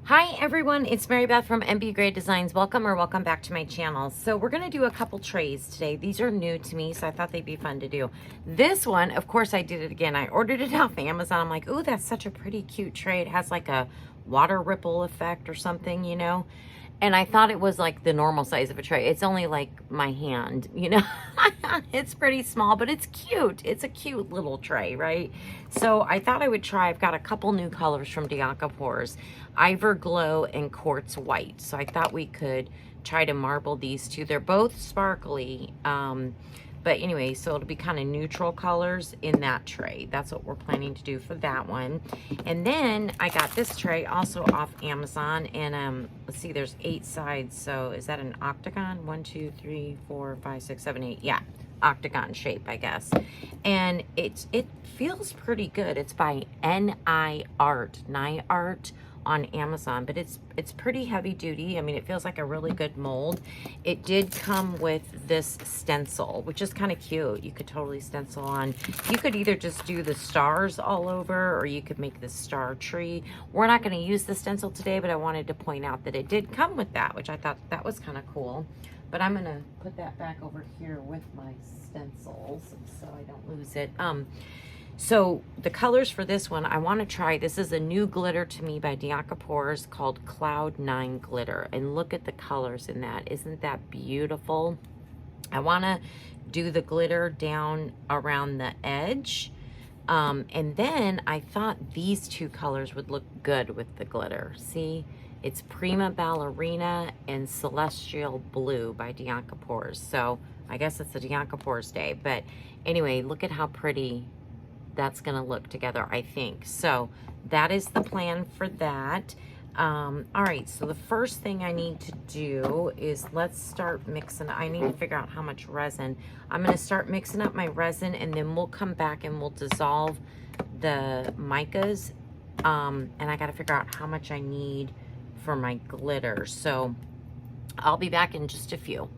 Hi everyone, it's Mary Beth from MBGray Designs. Welcome back to my channel. So we're gonna do a couple trays today. These are new to me, so I thought they'd be fun to do. This one, of course I did it again. I ordered it off Amazon. I'm like, ooh, that's such a pretty cute tray. It has like a water ripple effect or something, you know? And I thought it was like the normal size of a tray. It's only like my hand, you know? It's pretty small, but it's cute. It's a cute little tray, right? So I thought I would try. I've got a couple new colors from Demold, Ivory Glow and Quartz White. So I thought we could try to marble these two. They're both sparkly. But anyway, so it'll be kind of neutral colors in that tray. That's what we're planning to do for that one. And then I got this tray also off Amazon. And let's see, there's 8 sides. So is that an octagon? 1, 2, 3, 4, 5, 6, 7, 8. Yeah, octagon shape, I guess. And it feels pretty good. It's by Ni Art on Amazon, but it's pretty heavy duty. I mean, it feels like a really good mold. It did come with this stencil, which is kind of cute. You could totally stencil on. You could either just do the stars all over, or you could make the star tree. We're not going to use the stencil today, but I wanted to point out that it did come with that, which I thought that was kind of cool. But I'm going to put that back over here with my stencils so I don't lose it. So the colors for this one, I want to try. This is a new glitter to me by Demold called Cloud 9 Glitter. And look at the colors in that. Isn't that beautiful? I want to do the glitter down around the edge. And then I thought these two colors would look good with the glitter. See? It's Prima Ballerina and Celestial Blue by Demold. So I guess it's a Demold day. But anyway, look at how pretty that's gonna look together, I think. So that is the plan for that. All right, so the first thing I need to do is let's start mixing. I need to figure out how much resin. I'm gonna start mixing up my resin, and then we'll come back and we'll dissolve the micas. And I gotta figure out how much I need for my glitter. So I'll be back in just a few.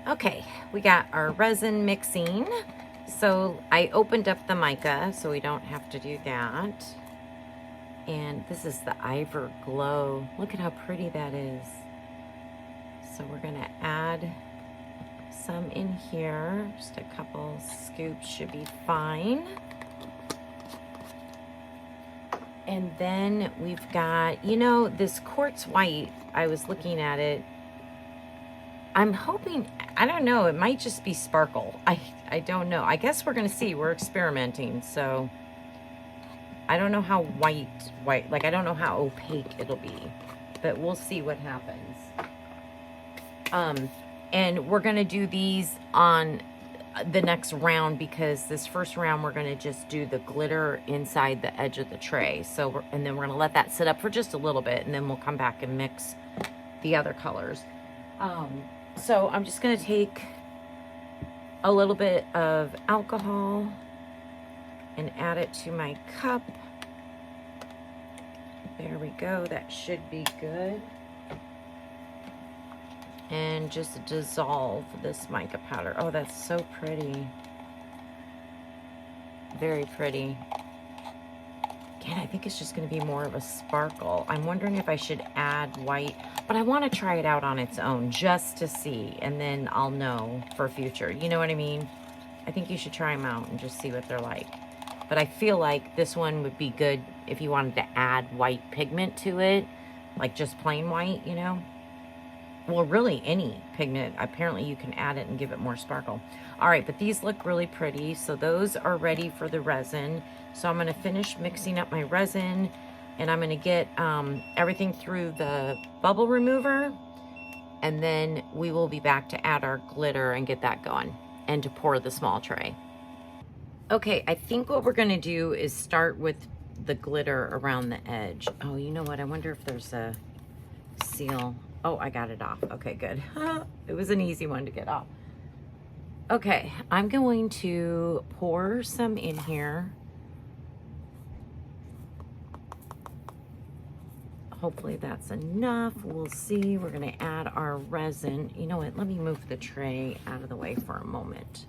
Okay, we got our resin mixing. So I opened up the mica so we don't have to do that. And this is the Ivory Glow. Look at how pretty that is. So we're gonna add some in here. Just a couple scoops should be fine. And then we've got, you know, this Quartz White, I was looking at it. I'm hoping, I don't know, it might just be sparkle. I don't know. I guess we're gonna see. We're experimenting, so I don't know how white, like I don't know how opaque it'll be, but we'll see what happens. And we're gonna do these on the next round, because this first round we're gonna just do the glitter inside the edge of the tray. So, and then we're gonna let that sit up for just a little bit, and then we'll come back and mix the other colors. So I'm just going to take a little bit of alcohol and add it to my cup. There we go. That should be good. And just dissolve this mica powder. Oh, that's so pretty. Very pretty. Again, I think it's just going to be more of a sparkle. I'm wondering if I should add white, but I want to try it out on its own just to see, and then I'll know for future. You know what I mean? I think you should try them out and just see what they're like. But I feel like this one would be good if you wanted to add white pigment to it, like just plain white, you know? Well, really any pigment. Apparently you can add it and give it more sparkle. All right, but these look really pretty. So those are ready for the resin. So I'm gonna finish mixing up my resin, and I'm gonna get everything through the bubble remover, and then we will be back to add our glitter and get that going, and to pour the small tray. Okay, I think what we're gonna do is start with the glitter around the edge. Oh, you know what? I wonder if there's a seal. Oh, I got it off. Okay, good. It was an easy one to get off. Okay, I'm going to pour some in here. Hopefully that's enough. We'll see. We're gonna add our resin. You know what? Let me move the tray out of the way for a moment.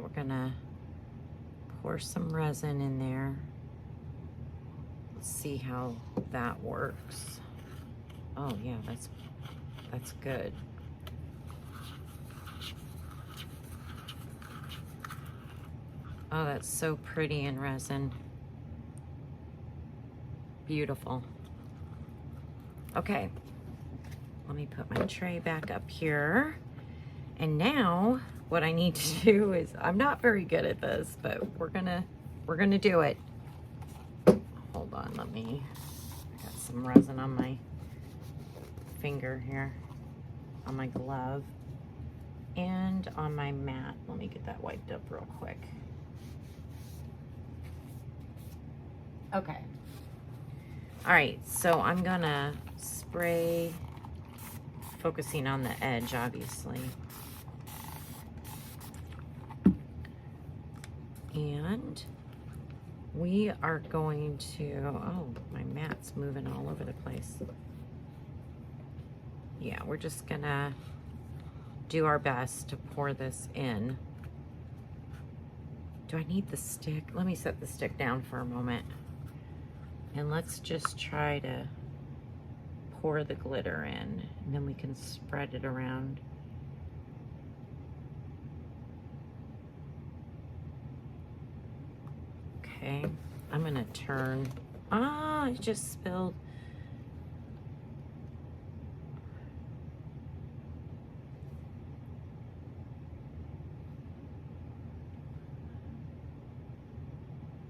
we're gonna pour some resin in there. Let's see how that works. Oh yeah, that's good. Oh, that's so pretty in resin. Beautiful. Okay, let me put my tray back up here. And now what I need to do is, I'm not very good at this, but we're gonna do it. Hold on, I got some resin on my finger here, on my glove, and on my mat. Let me get that wiped up real quick. Okay. All right, so I'm gonna spray, focusing on the edge, obviously. And we are going to, oh, my mat's moving all over the place. Yeah, we're just gonna do our best to pour this in. Do I need the stick? Let me set the stick down for a moment. And let's just try to pour the glitter in, and then we can spread it around. Okay, I'm gonna turn. Ah, I just spilled.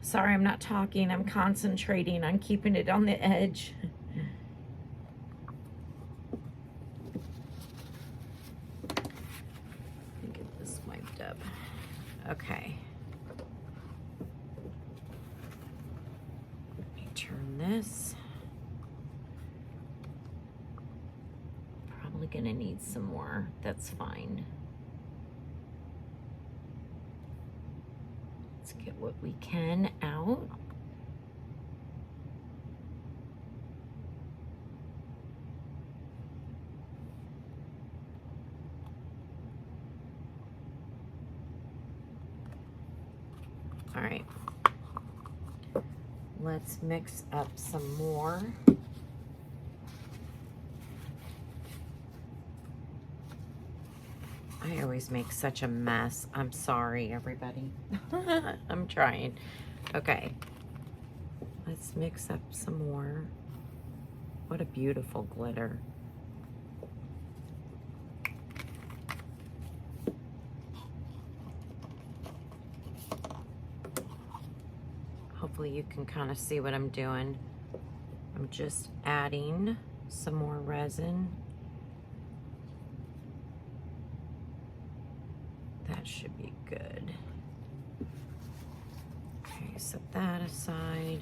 Sorry, I'm not talking. I'm concentrating on keeping it on the edge. Let me get this wiped up. Okay. Let me turn this. Probably gonna need some more. That's fine. Let's get what we can out. All right, let's mix up some more. I always make such a mess. I'm sorry, everybody. I'm trying. Okay, let's mix up some more. What a beautiful glitter. Hopefully you can kind of see what I'm doing. I'm just adding some more resin. That should be good. Okay, set that aside.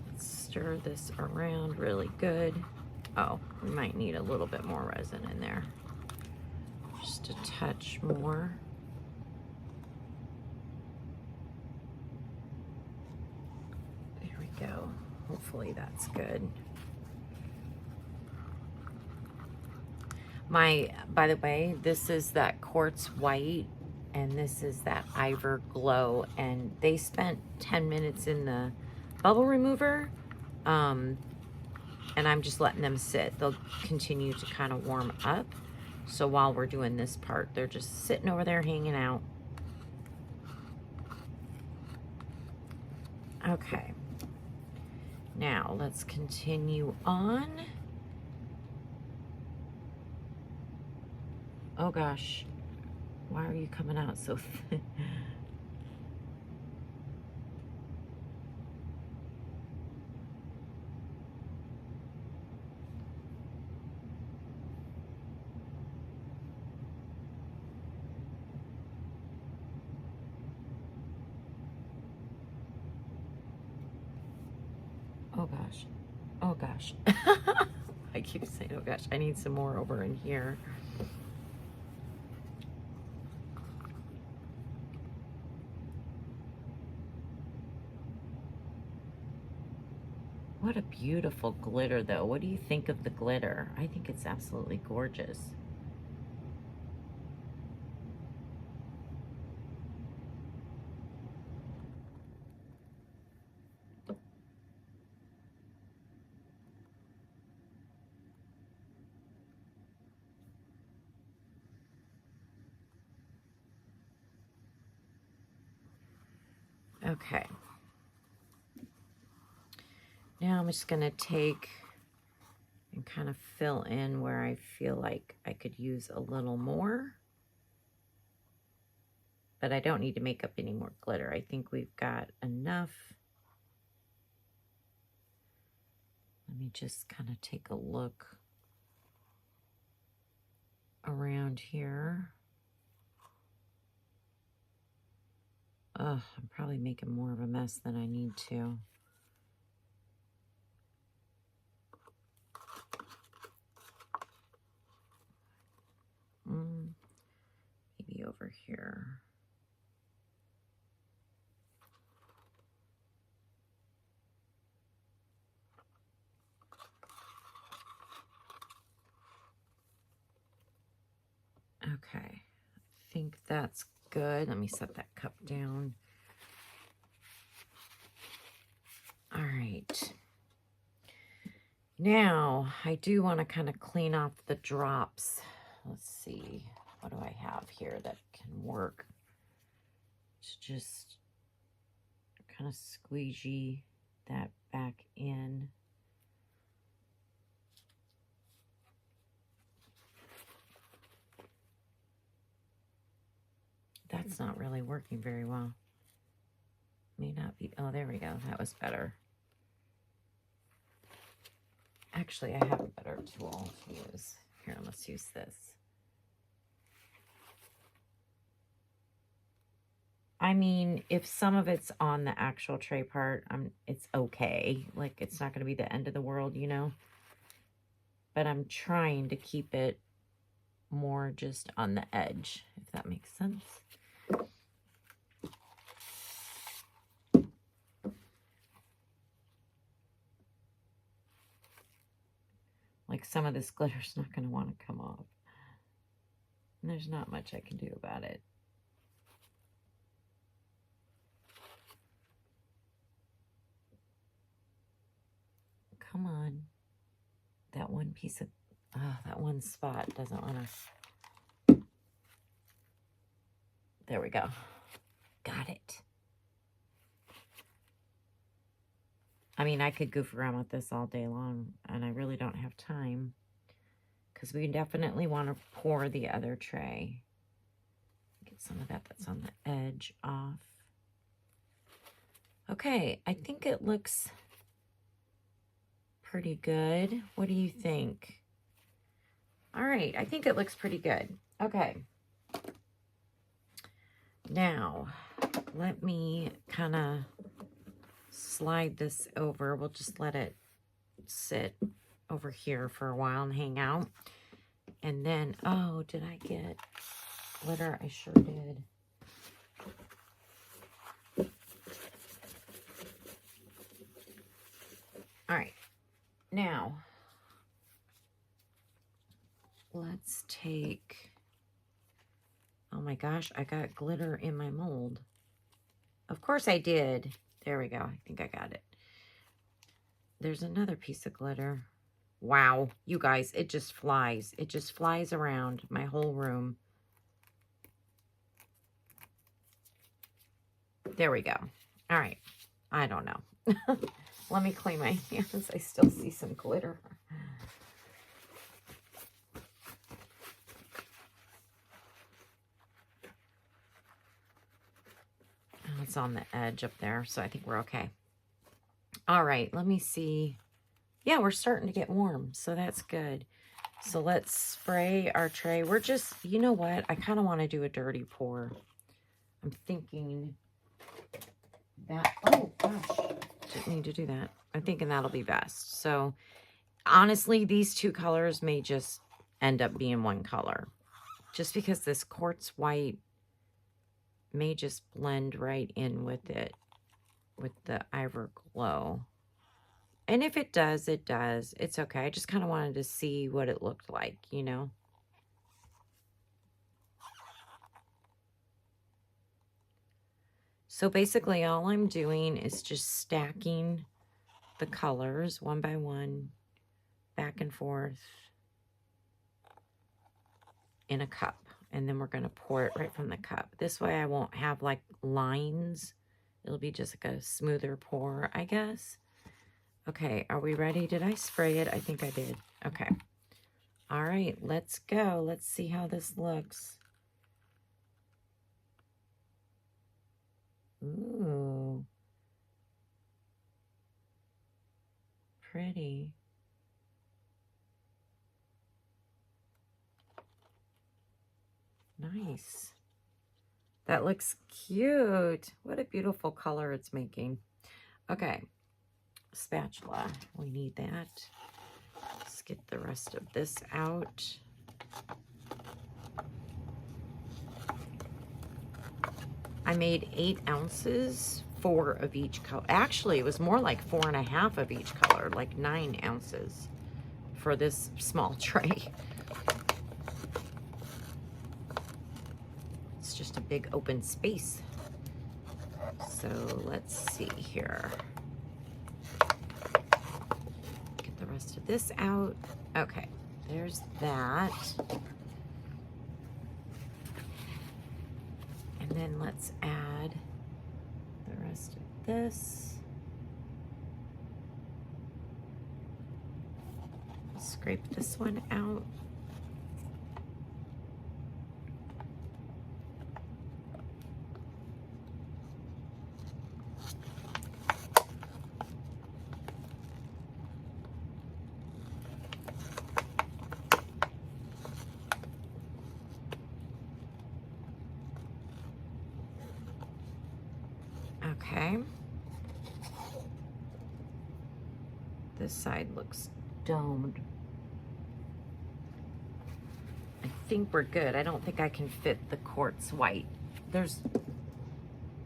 Let's stir this around really good. Oh, we might need a little bit more resin in there. Just a touch more. There we go. Hopefully that's good. By the way, this is that quartz white and this is that ivory glow, and they spent 10 minutes in the bubble remover, and I'm just letting them sit. They'll continue to kind of warm up. So while we're doing this part, they're just sitting over there hanging out. Okay. Now let's continue on. Oh gosh, why are you coming out so thin? Oh gosh, oh gosh. I keep saying, oh gosh, I need some more over in here. What a beautiful glitter, though. What do you think of the glitter? I think it's absolutely gorgeous. Okay. Now I'm just going to take and kind of fill in where I feel like I could use a little more. But I don't need to make up any more glitter. I think we've got enough. Let me just kind of take a look around here. Ugh, I'm probably making more of a mess than I need to. Maybe over here. Okay, I think that's good. Let me set that cup down. All right. Now, I do want to kind of clean off the drops. Let's see. What do I have here that can work? To just kind of squeegee that back in. That's not really working very well. May not be. Oh, there we go. That was better. Actually, I have a better tool to use. Here, let's use this. I mean, if some of it's on the actual tray part, it's okay. Like, it's not going to be the end of the world, you know? But I'm trying to keep it more just on the edge, if that makes sense. Like, some of this glitter's not going to want to come off. And there's not much I can do about it. Come on. That one piece of, that one spot doesn't want to. There we go. Got it. I mean, I could goof around with this all day long, and I really don't have time because we definitely want to pour the other tray. Get some of that that's on the edge off. Okay, I think it looks pretty good. What do you think? All right, I think it looks pretty good. Okay. Now, let me kind of slide this over. We'll just let it sit over here for a while and hang out. And then, oh, did I get glitter? I sure did. All right. Now, let's take, oh my gosh, I got glitter in my mold. Of course I did. There we go. I think I got it. There's another piece of glitter. Wow, you guys, it just flies. It just flies around my whole room. There we go. All right. I don't know. Let me clean my hands. I still see some glitter. Oh, it's on the edge up there, so I think we're okay. All right, let me see. Yeah, we're starting to get warm, so that's good. So let's spray our tray. We're just, you know what? I kind of want to do a dirty pour. I'm thinking that, oh gosh, didn't need to do that. I'm thinking that'll be best. So honestly, these two colors may just end up being one color. Just because this quartz white may just blend right in with it, with the Ivory Glow. And if it does, it does. It's okay. I just kind of wanted to see what it looked like, you know? So basically all I'm doing is just stacking the colors one by one, back and forth in a cup. And then we're going to pour it right from the cup. This way I won't have like lines It'll be just like a smoother pour, I guess. Okay, are we ready? Did I spray it? I think I did. Okay. All right, let's go. Let's see how this looks. Ooh. Pretty. Nice. That looks cute. What a beautiful color it's making. Okay, spatula. We need that. Let's get the rest of this out. I made 8 ounces, 4 of each color. Actually, it was more like 4.5 of each color, like 9 ounces for this small tray. It's just a big open space. So let's see here. Get the rest of this out. Okay, there's that. And then let's add the rest of this. Scrape this one out. Okay. This side looks domed. I think we're good. I don't think I can fit the quartz white. There's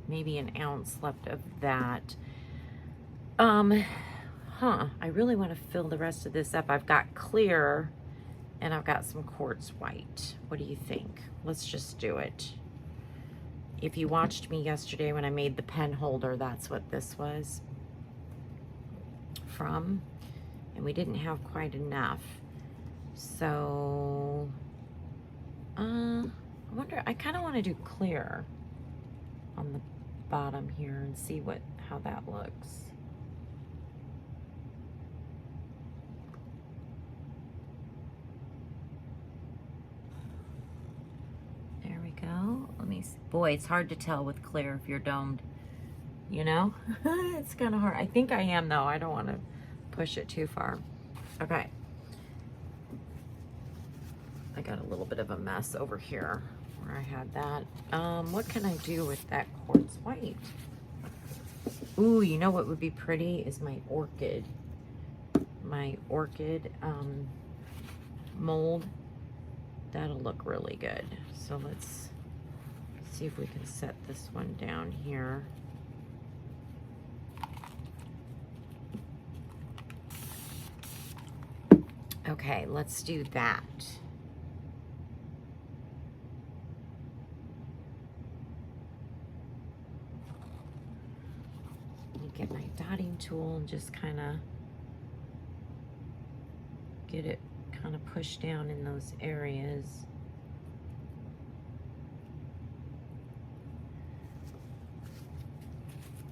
maybe an ounce left of that. I really want to fill the rest of this up. I've got clear and I've got some quartz white. What do you think? Let's just do it. If you watched me yesterday when I made the pen holder, that's what this was from. And we didn't have quite enough. So, I wonder, I kind of want to do clear on the bottom here and see how that looks. There we go. Let me see. Boy, it's hard to tell with clear if you're domed, you know? It's kind of hard. I think I am though. I don't want to push it too far. Okay. I got a little bit of a mess over here where I had that. What can I do with that quartz white? Ooh, you know what would be pretty is my orchid. My orchid mold. That'll look really good. So let's see if we can set this one down here. Okay, let's do that. Let me get my dotting tool and just kind of get it kind of pushed down in those areas.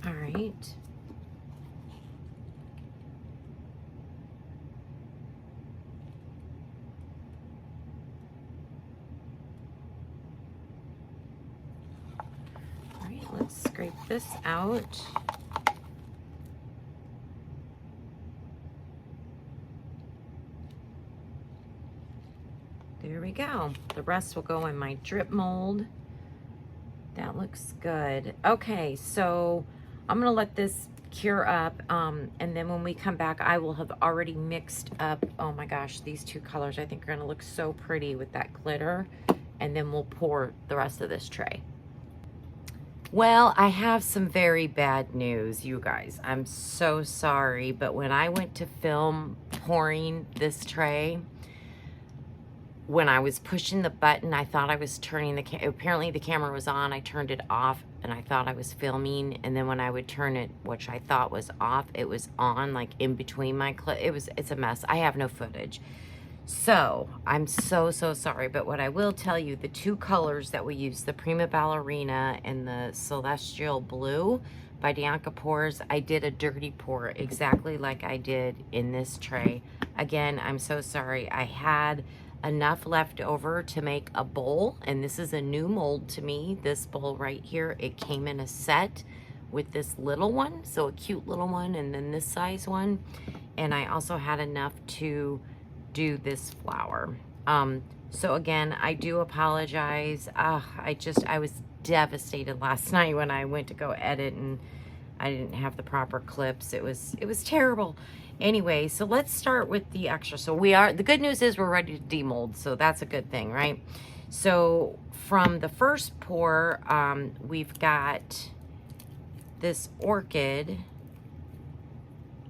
All right. All right, let's scrape this out. There we go. The rest will go in my drip mold. That looks good. Okay, so I'm gonna let this cure up, and then when we come back, I will have already mixed up, oh my gosh, these two colors I think are gonna look so pretty with that glitter, and then we'll pour the rest of this tray. Well, I have some very bad news, you guys. I'm so sorry, but when I went to film pouring this tray, when I was pushing the button, I thought I was turning apparently the camera was on. I turned it off and I thought I was filming. And then when I would turn it, which I thought was off, it was on, like in between my clip. It's a mess. I have no footage. So I'm so sorry. But what I will tell you, the two colors that we use, the Prima Ballerina and the Celestial Blue by Bianca Pours, I did a dirty pour exactly like I did in this tray. Again, I'm so sorry. I had enough left over to make a bowl, and this is a new mold to me. This bowl right here, it came in a set with this little one, so a cute little one, and then this size one. And I also had enough to do this flower. So again, I do apologize. I was devastated last night when I went to go edit and I didn't have the proper clips. It was terrible. Anyway, so let's start with the extra. So the good news is we're ready to demold, so that's a good thing, right? So from the first pour, we've got this orchid,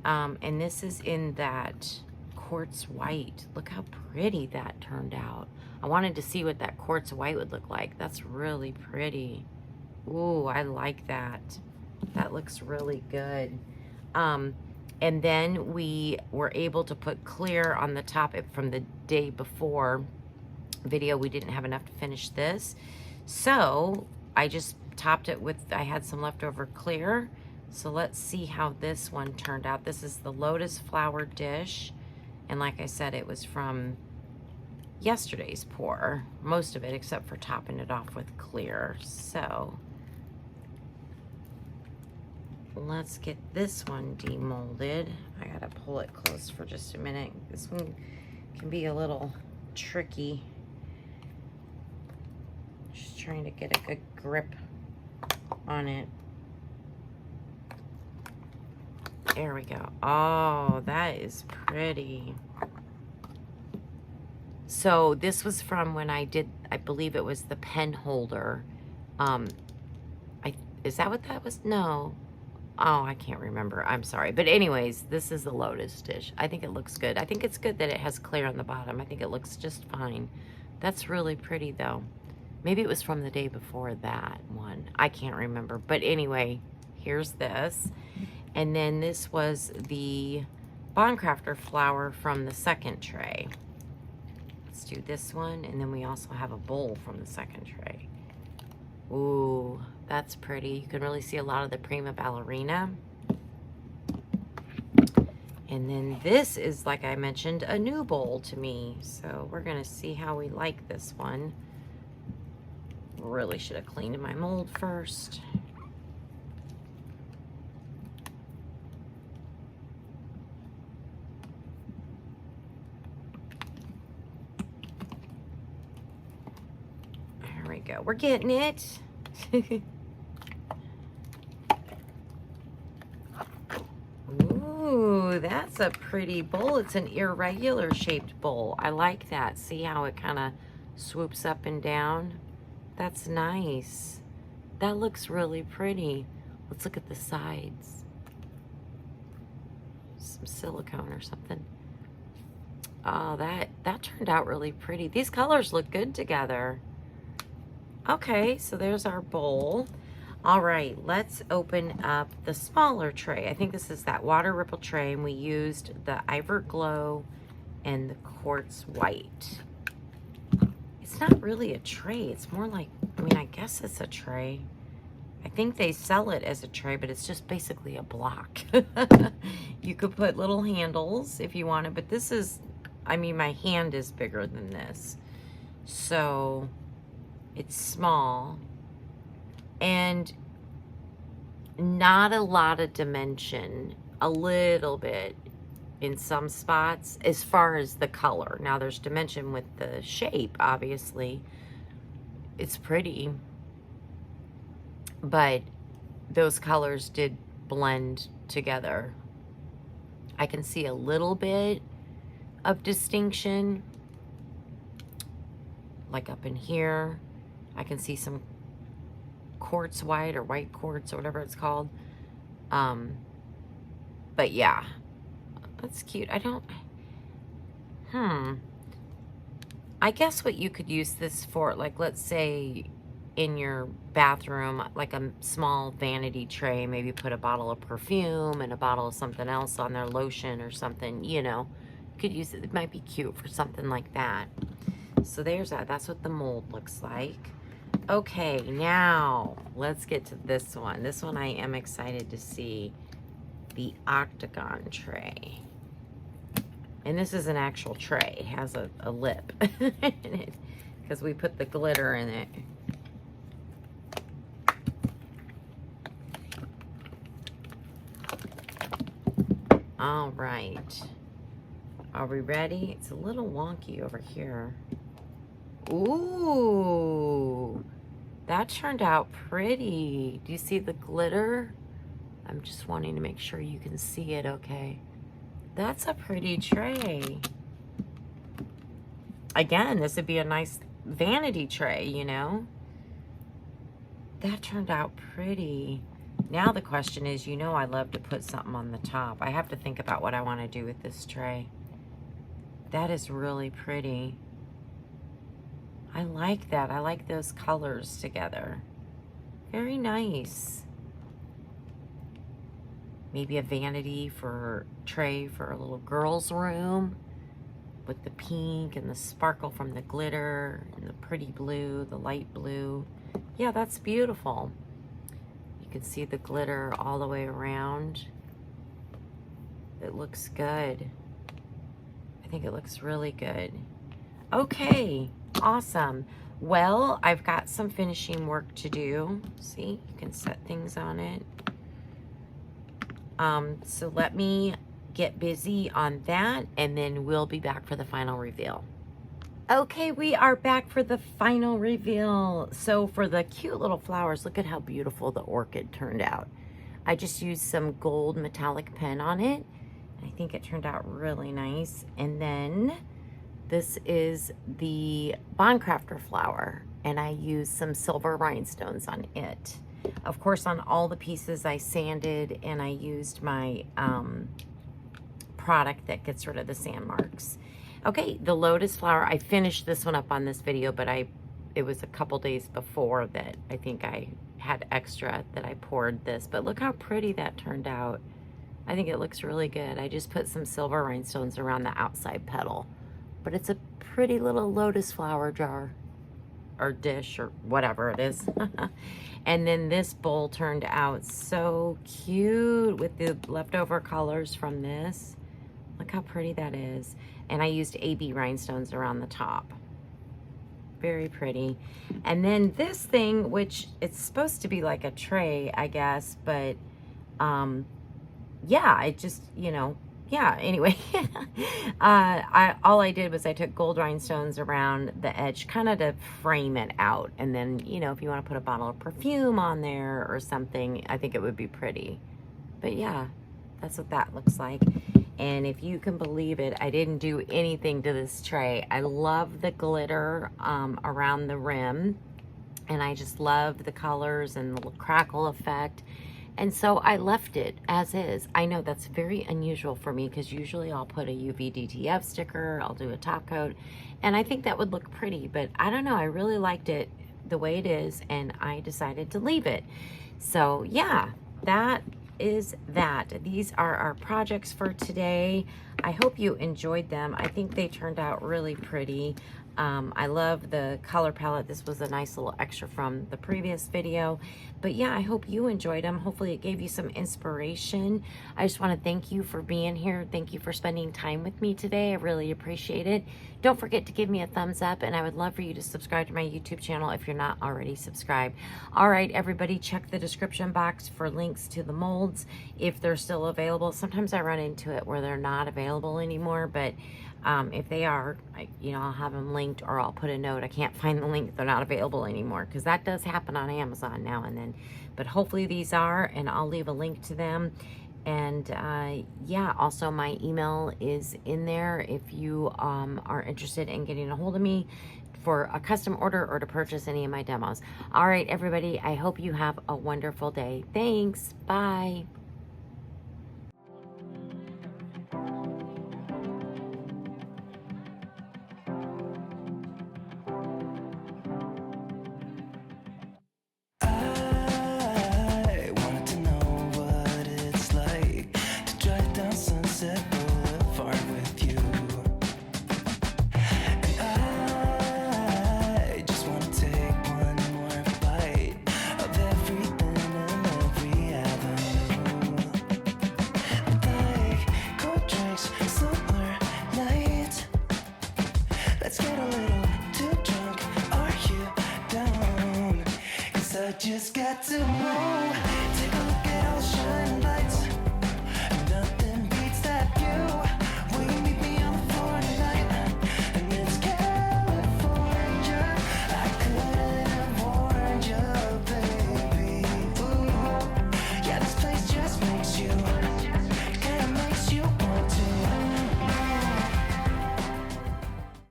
and this is in that quartz white. Look how pretty that turned out. I wanted to see what that quartz white would look like. That's really pretty. Ooh, I like that. That looks really good. And then we were able to put clear on the top. From the day before video, we didn't have enough to finish this. So I just topped it with, I had some leftover clear. So let's see how this one turned out. This is the lotus flower dish. And like I said, it was from yesterday's pour, most of it, except for topping it off with clear. So let's get this one demolded. I gotta pull it close for just a minute. This one can be a little tricky. Just trying to get a good grip on it. There we go. Oh, that is pretty. So this was from when I did, I believe it was the pen holder. Is that what that was? No. Oh, I can't remember. I'm sorry. But anyways, this is the lotus dish. I think it looks good. I think it's good that it has clear on the bottom. I think it looks just fine. That's really pretty though. Maybe it was from the day before that one. I can't remember. But anyway, here's this. And then this was the Bondcrafter flower from the second tray. Let's do this one. And then we also have a bowl from the second tray. Ooh, that's pretty. You can really see a lot of the Prima Ballerina. And then this is, like I mentioned, a new bowl to me. So we're going to see how we like this one. Really should have cleaned my mold first. There we go. We're getting it. Ooh, that's a pretty bowl. It's an irregular shaped bowl. I like that. See how it kind of swoops up and down? That's nice. That looks really pretty. Let's look at the sides. Some silicone or something. Oh, that turned out really pretty. These colors look good together. Okay, so there's our bowl. All right, let's open up the smaller tray. I think this is that water ripple tray, and we used the Ivor Glow and the quartz white. It's not really a tray. It's more like, I mean, I guess it's a tray. I think they sell it as a tray, but it's just basically a block. You could put little handles if you wanted, but this is, I mean, my hand is bigger than this. So it's small and not a lot of dimension, a little bit in some spots as far as the color. Now there's dimension with the shape, obviously. It's pretty, but those colors did blend together. I can see a little bit of distinction, like up in here. I can see some quartz white or white quartz or whatever it's called. But yeah, that's cute. I guess what you could use this for, like, let's say in your bathroom, like a small vanity tray, maybe put a bottle of perfume and a bottle of something else on there, lotion or something, you know, could use it. It might be cute for something like that. So there's that. That's what the mold looks like. Okay, now let's get to this one. This one I am excited to see, the octagon tray. And this is an actual tray. It has a lip in it because we put the glitter in it. All right. Are we ready? It's a little wonky over here. Ooh, that turned out pretty. Do you see the glitter? I'm just wanting to make sure you can see it okay. That's a pretty tray. Again, this would be a nice vanity tray, you know? That turned out pretty. Now the question is, you know I love to put something on the top. I have to think about what I want to do with this tray. That is really pretty. I like that. I like those colors together. Very nice. Maybe a vanity for tray for a little girl's room with the pink and the sparkle from the glitter and the pretty blue, the light blue. Yeah, that's beautiful. You can see the glitter all the way around. It looks good. I think it looks really good. Okay, awesome. Well, I've got some finishing work to do. See, you can set things on it. So let me get busy on that, and then we'll be back for the final reveal. Okay, we are back for the final reveal. So for the cute little flowers, look at how beautiful the orchid turned out. I just used some gold metallic pen on it. I think it turned out really nice. And then this is the Bondcrafter flower, and I used some silver rhinestones on it. Of course, on all the pieces I sanded, and I used my product that gets rid of the sand marks. Okay, the lotus flower, I finished this one up on this video, but it was a couple days before that I think I had extra that I poured this. But look how pretty that turned out. I think it looks really good. I just put some silver rhinestones around the outside petal. But it's a pretty little lotus flower jar or dish or whatever it is. And then this bowl turned out so cute with the leftover colors from this. Look how pretty that is. And I used AB rhinestones around the top. Very pretty. And then this thing, which it's supposed to be like a tray, I guess, but yeah, it just, you know, yeah, anyway. All I did was I took gold rhinestones around the edge kind of to frame it out. And then, you know, if you want to put a bottle of perfume on there or something, I think it would be pretty. But yeah, that's what that looks like. And if you can believe it, I didn't do anything to this tray. I love the glitter around the rim. And I just love the colors and the little crackle effect. And so I left it as is. I know that's very unusual for me because usually I'll put a UV DTF sticker, I'll do a top coat, and I think that would look pretty, but I don't know, I really liked it the way it is, and I decided to leave it. So yeah, that is that. These are our projects for today. I hope you enjoyed them. I think they turned out really pretty. I love the color palette. This was a nice little extra from the previous video. But yeah, I hope you enjoyed them. Hopefully it gave you some inspiration. I just want to thank you for being here. Thank you for spending time with me today. I really appreciate it. Don't forget to give me a thumbs up, and I would love for you to subscribe to my YouTube channel if you're not already subscribed. All right, everybody, check the description box for links to the molds if they're still available. Sometimes I run into it where they're not available anymore, but if they are, I'll have them linked, or I'll put a note. I can't find the link, they're not available anymore, because that does happen on Amazon now and then. But hopefully these are, and I'll leave a link to them. And yeah, also my email is in there if you are interested in getting a hold of me for a custom order or to purchase any of my demos. All right, everybody, I hope you have a wonderful day. Thanks. Bye. just got to know. Take a look at all the shine.